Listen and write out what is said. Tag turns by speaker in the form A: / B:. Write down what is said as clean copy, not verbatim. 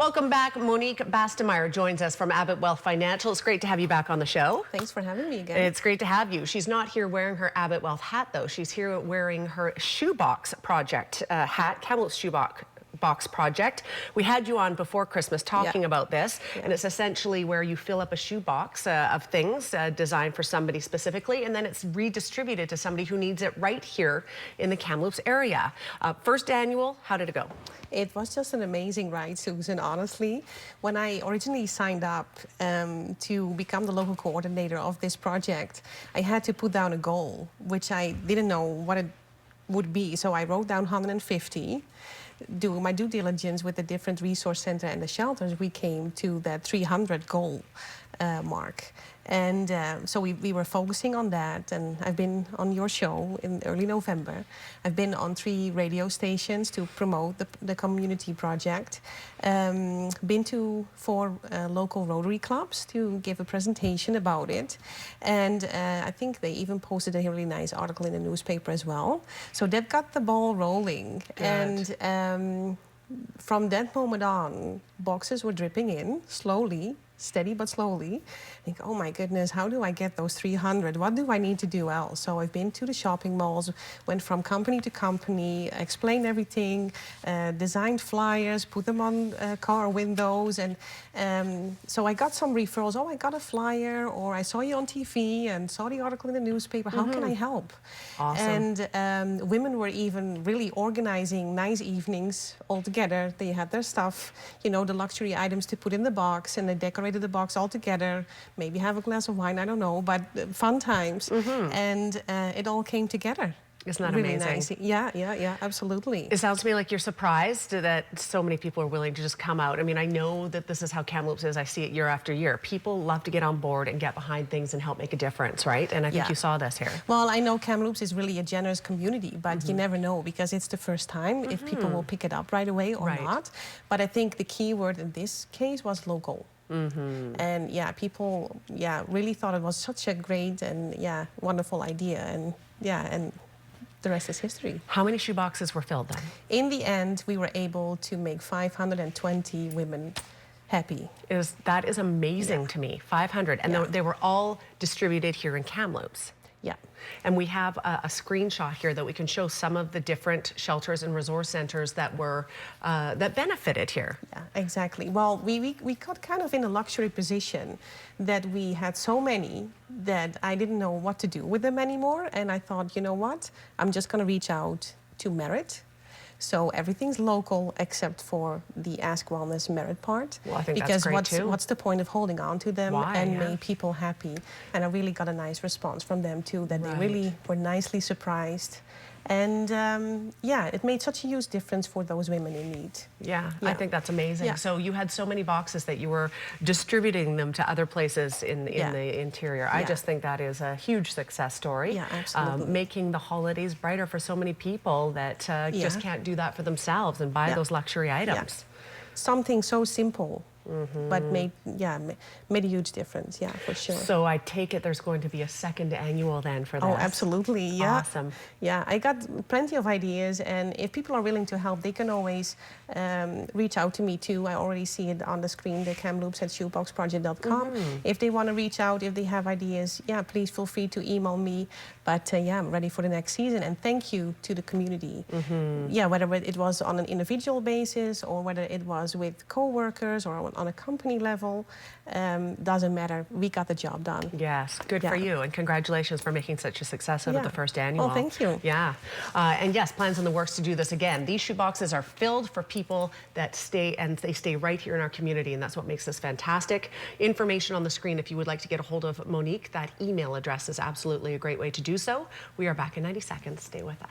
A: Welcome back. Monique Bastemeyer joins us from Abbott Wealth Financial. It's great to have you back on the show.
B: Thanks for having me again.
A: It's great to have you. She's not here wearing her Abbott Wealth hat, though. She's here wearing her Shoebox project hat, Kamloops Shoebox project. We had you on before Christmas talking about this, and it's essentially where you fill up a shoebox of things designed for somebody specifically, and then it's redistributed to somebody who needs it right here in the Kamloops area. First annual, how did it go?
B: It was just an amazing ride, Susan, honestly. When I originally signed up to become the local coordinator of this project, I had to put down a goal, which I didn't know what it would be. So I wrote down 150. Doing my due diligence with the different resource center and the shelters, we came to that 300 goal mark. And so we were focusing on that, and I've been on your show in early November. I've been on 3 radio stations to promote the community project. Been to 4 local Rotary clubs to give a presentation about it. And I think they even posted a really nice article in the newspaper as well. So that got the ball rolling.
A: Good.
B: And from that moment on, boxes were dripping in slowly, steady but slowly. I think, oh my goodness, how do I get those 300? What do I need to do else? So I've been to the shopping malls, went from company to company, explained everything, designed flyers, put them on car windows. And so I got some referrals. Oh, I got a flyer, or I saw you on TV and saw the article in the newspaper. How can I help?
A: Awesome.
B: And women were even really organizing nice evenings all together. They had their stuff, you know, the luxury items to put in the box, and they decorated the box all together. Maybe have a glass of wine, I don't know, but fun times. And it all came together.
A: Isn't that
B: really
A: amazing?
B: Nice. Yeah, absolutely.
A: It sounds to me like you're surprised that so many people are willing to just come out. I mean, I know that this is how Kamloops is. I see it year after year. People love to get on board and get behind things and help make a difference, right? And I think you saw this here.
B: Well, I know Kamloops is really a generous community, but you never know, because it's the first time if people will pick it up right away or not. But I think the key word in this case was local. And people really thought it was such a great and wonderful idea, and the rest is history.
A: How many shoe boxes were filled then?
B: In the end, we were able to make 520 women happy.
A: That is amazing to me. 500, and they were all distributed here in Kamloops.
B: Yeah.
A: And we have a screenshot here that we can show some of the different shelters and resource centers that were that benefited here.
B: Yeah, exactly. Well, we got kind of in a luxury position that we had so many that I didn't know what to do with them anymore. And I thought, you know what? I'm just going to reach out to Merit. So everything's local except for the Ask Wellness Merit part.
A: Well, I think that's great too.
B: What's the point of holding on to them and make people happy? And I really got a nice response from them too, that they really were nicely surprised. And it made such a huge difference for those women in need.
A: Yeah, I think that's amazing. So you had so many boxes that you were distributing them to other places in the interior. I just think that is a huge success story.
B: Yeah, absolutely.
A: Making the holidays brighter for so many people that just can't do that for themselves and buy those luxury items.
B: Something so simple. But made a huge difference, for sure.
A: So I take it there's going to be a second annual then for this?
B: Oh, absolutely, yeah.
A: Awesome.
B: Yeah, I got plenty of ideas, and if people are willing to help, they can always reach out to me too. I already see it on the screen, the Kamloops at shoeboxproject.com. If they want to reach out, if they have ideas, please feel free to email me. But I'm ready for the next season, and thank you to the community. Whether it was on an individual basis or whether it was with co-workers or on a company level, doesn't matter. We got the job done.
A: Yes, good for you, and congratulations for making such a success out of the first annual.
B: Oh, thank you.
A: Yeah, and yes, plans in the works to do this again. These shoe boxes are filled for people that stay, and they stay right here in our community, and that's what makes this fantastic. Information on the screen if you would like to get a hold of Monique. That email address is absolutely a great way to do so. We are back in 90 seconds. Stay with us.